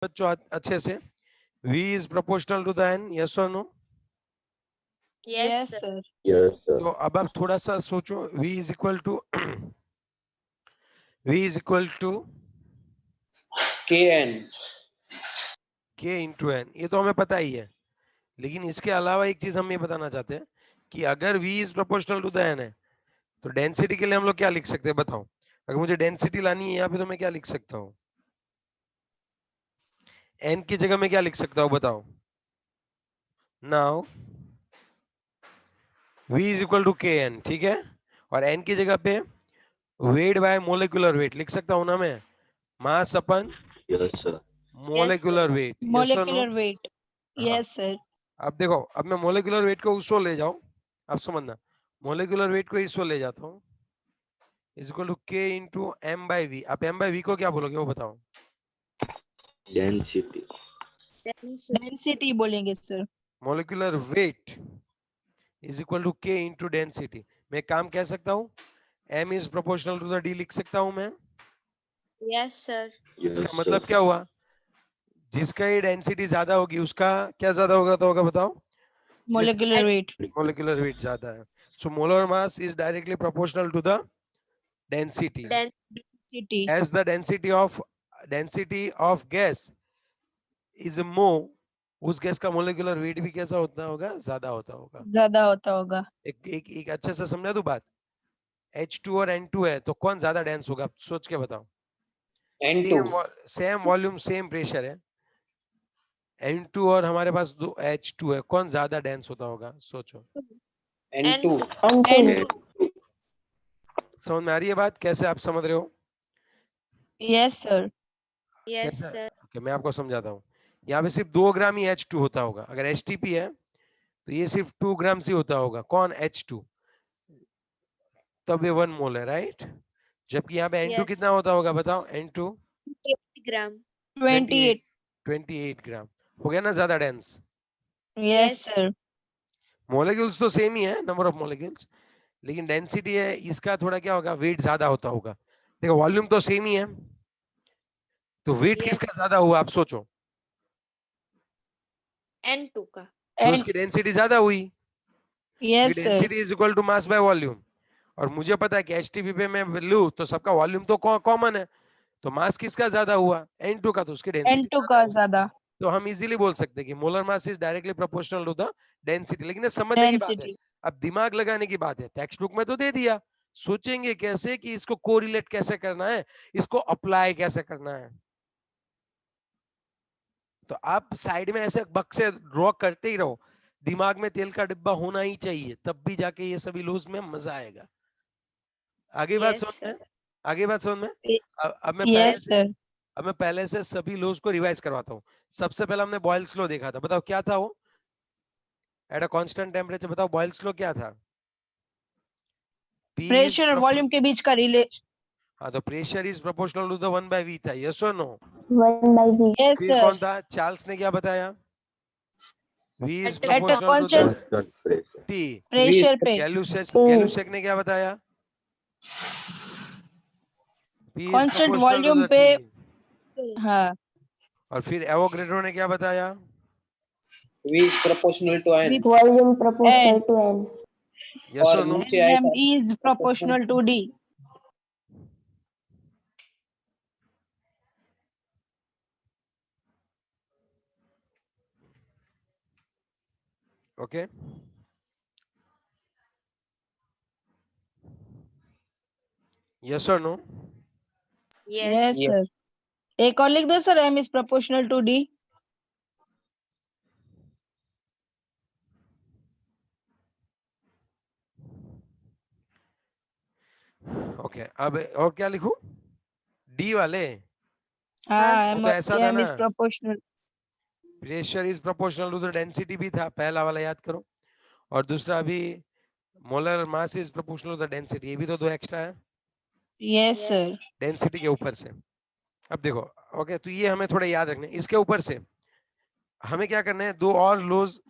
बच्चों अच्छे से, V is proportional to the N, yes or no? Yes, sir. Yes, sir. तो अब आप थोड़ा सा सोचो, V is equal to V is equal to Kn. K into N, ये तो हमें पता ही है, लेकिन इसके अलावा एक चीज हम ये बताना चाहते हैं कि अगर V is proportional to the N है तो डेंसिटी के लिए हम लोग क्या लिख सकते हैं बताओ। अगर मुझे डेंसिटी लानी है यहाँ पे तो मैं क्या लिख सकता हूँ, N की जगह में क्या लिख सकता हूँ बताओ। Now V is equal to Kn, ठीक है, और N की जगह पे वेट बाय मोलिकुलर वेट लिख सकता हूँ ना मैं, मास अपन Yes, sir. Molecular wait, yes और no? Molecular weight. Yes, sir. अब देखो, अब मैं मोलिकुलर वेट को उसको ले जाऊं, अब समझना, मोलिकुलर वेट को इसको ले जाता हूँ, is equal to K into M by V. आप एम बाई वी को क्या बोलोगे वो बताओ। Density. Density बोलेंगे sir. Molecular weight is equal to K into density. मैं काम कह सकता हूँ, M is proportional to the D लिख सकता हूँ मैं। Yes, sir. Yes, इसका sir. मतलब क्या हुआ, जिसका ये डेंसिटी ज्यादा होगी उसका क्या ज्यादा होगा तो होगा बताओ, Molecular weight. मोलिकुलर वेट ज्यादा है। So molar mass is directly proportional to the density. Then Density. As the density of gas is more, उस गैस का मोलिकुलर वेट भी कैसा होता होगा, ज्यादा होता होगा। ज्यादा होता होगा. एक अच्छे से समझा दो बात, H2 और N2 है तो कौन ज्यादा डेंस होगा, सोच के बताओ। N2. Same volume same pressure है, N2 और हमारे पास दो H2 है, कौन ज्यादा डेंस होता होगा सोचो। N2. And समझ में आ रही है बात, कैसे आप समझ रहे हो? yes sir. yes, कैसे? sir. ओके, मैं आपको समझाता हूँ। यहाँ पे सिर्फ 2 ग्राम ही H2 होता होगा, अगर HTP है तो ये सिर्फ 2 ग्राम से होता होगा, कौन H2, तब ये 1 मोल है, राइट। जबकि यहाँ पे N2 Yes. कितना होता होगा बताओ, N2 gram. 28. 28 ग्राम, हो गया ना ज्यादा dense. Yes Yes. sir. Molecules तो सेम ही है, नंबर ऑफ मोलिक्यूल्स, लेकिन डेंसिटी है इसका थोड़ा क्या होगा, वेट ज्यादा होता होगा। देखो वॉल्यूम तो सेम ही है, तो वेट किसका Yes. ज्यादा हुआ आप सोचो, N2 का. तो And उसकी डेंसिटी ज्यादा हुई। yes sir. Density is equal to mass by volume, और मुझे पता है कि एचटीपी पे मैं लूं तो सबका वॉल्यूम तो कॉमन है, तो मास किसका ज्यादा हुआ, N2 का, तो उसकी डेंसिटी N2 का ज्यादा. तो हम इजीली बोल सकते हैं कि molar mass is directly proportional to the density. लेकिन ये समझने की बात है, Density. अब दिमाग लगाने की बात है। टेक्स्ट बुक में तो दे दिया, सोचेंगे कैसे कि इसको कोरिलेट कैसे करना है, इसको अप्लाई कैसे करना है। तो आप साइड में ऐसे बक से ड्रॉ करते ही रहो, दिमाग में तेल का डिब्बा होना ही चाहिए, तब भी जाके ये सभी लूज में मजा आएगा। आगे बात Yes, समझ में, sir. आगे बात समझ में। अब मैं पहले Yes से sir. अब मैं पहले से सभी लॉज को रिवाइज करवाता हूँ। सबसे पहले हमने बॉयल्स लॉ देखा था, बताओ क्या था वो, एट अ कांस्टेंट टेम्परेचर, बताओ बॉयल्स लॉ क्या था। P is Pressure और वॉल्यूम के बीच का रिलेशन. हाँ, तो pressure is proportional to the 1/v था, यस और नो। 1/v. Yes फिर sir. कौन था, चार्ल्स ने क्या बताया, V is At a At a proportional to the constant Constant pressure. T। pressure पे. गैलुसेक ने क्या बताया, P is Constant proportional to volume the पे. T। हाँ. और फिर एवोगैड्रो ने क्या बताया, V is proportional to N. Volume proportional And to N. Yes और और नो। नीचे आया M is proportional to D. Okay, yes और no. Yes. Yes Yes. sir. एक और लिख दो sir, M is proportional to D. Okay, अब और क्या लिखूं, डी वाले, हाँ, वो M तो ऐसा था M ना, is proportional. Pressure is proportional to the density भी था, पहला वाला याद करो, और दूसरा अभी molar mass is proportional to the density, ये भी तो दो एक्स्ट्रा है Yes Yes. sir. डेंसिटी के ऊपर से। अब देखो, ओके, तो ये हमें थोड़ा याद रखना है, इसके ऊपर से हमें क्या करना है, दो और लॉज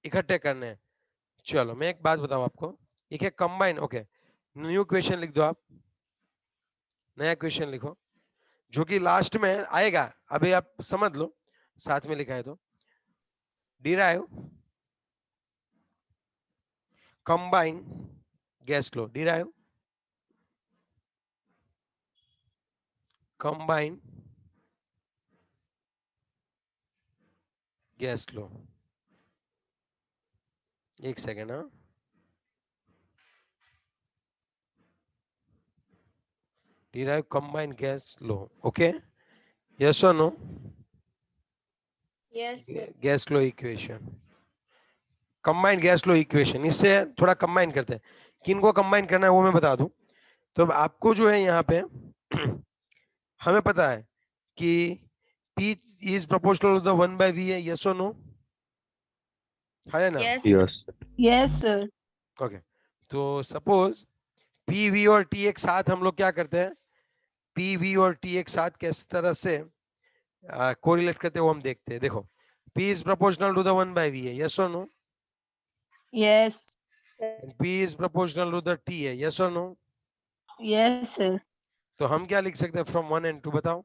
इकट्ठे करने हैं। चलो मैं एक बात बताऊं आपको, एक है कंबाइन, ओके, न्यू क्वेश्चन लिख दो आप, नया क्वेश्चन लिखो, जो कि लास्ट में आएगा, अभी आप समझ लो, साथ में लिखा है तो डिराइव कंबाइन गैस लो, डिराइव कंबाइन गैस लो। एक सेकेंड, हाँ, derive combined gas law, okay, yes or no? Yes, sir. Gas low equation, combined gas low equation, इससे थोड़ा कंबाइन करते हैं। किनको कंबाइन करना है वो मैं बता दूं। तो अब आपको जो है यहाँ पे हमें पता है कि P is proportional to the 1 by V है, yes or no? है ना? Yes. Yes. Yes, sir. Okay, तो सपोज P V और T एक साथ हम लोग क्या करते हैं, P V और T एक साथ किस तरह से कोरिलेट करते हैं वो हम देखते हैं। देखो, P is proportional to the 1 by V है, yes or no? Yes. And P is proportional to the T है, yes or no? Yes, sir. तो हम क्या लिख सकते हैं फ्रॉम 1 and 2, बताओ।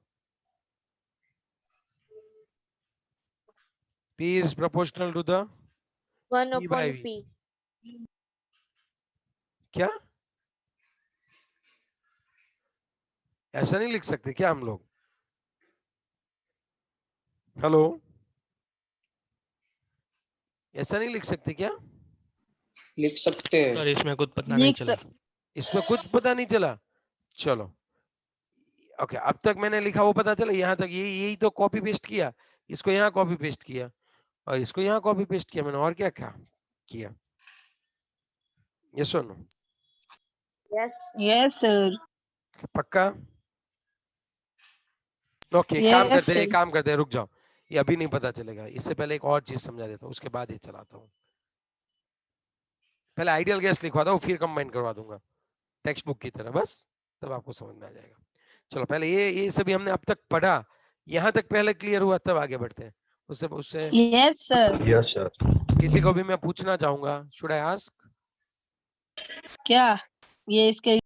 P is proportional to the 1 P by upon V। P. क्या ऐसा नहीं लिख सकते क्या हम लोग? हेलो, ऐसा नहीं लिख सकते क्या? लिख सकते हैं। सर इसमें कुछ पता नहीं लिख चला। इसमें कुछ पता नहीं चला, चलो ओके, अब तक मैंने लिखा वो पता चला, यहाँ तक यही तो कॉपी पेस्ट किया, इसको यहाँ कॉपी पेस्ट किया और इसको यहाँ कॉपी पेस्ट किया मैंने, और क्या क्या किया? यस और नो? Yes. Yes, sir. पक्का? Okay, Yes, sir. काम करते हैं, रुक जाओ, ये अभी नहीं पता चलेगा, इससे पहले एक और चीज समझा देता हूँ, उसके बाद ये चलाता हूँ। पहले आइडियल गैस लिखवाता हूँ, फिर कंबाइन करवा दूंगा टेक्स्ट बुक की तरह, बस तब आपको समझ में आ जाएगा। चलो पहले ये सभी हमने अब तक पढ़ा, यहाँ तक पहले क्लियर हुआ, तब आगे बढ़ते हैं। उससे Yes, sir. Yes, sir. किसी को भी मैं पूछना चाहूंगा, शुड आई आस्क? क्या ये इसके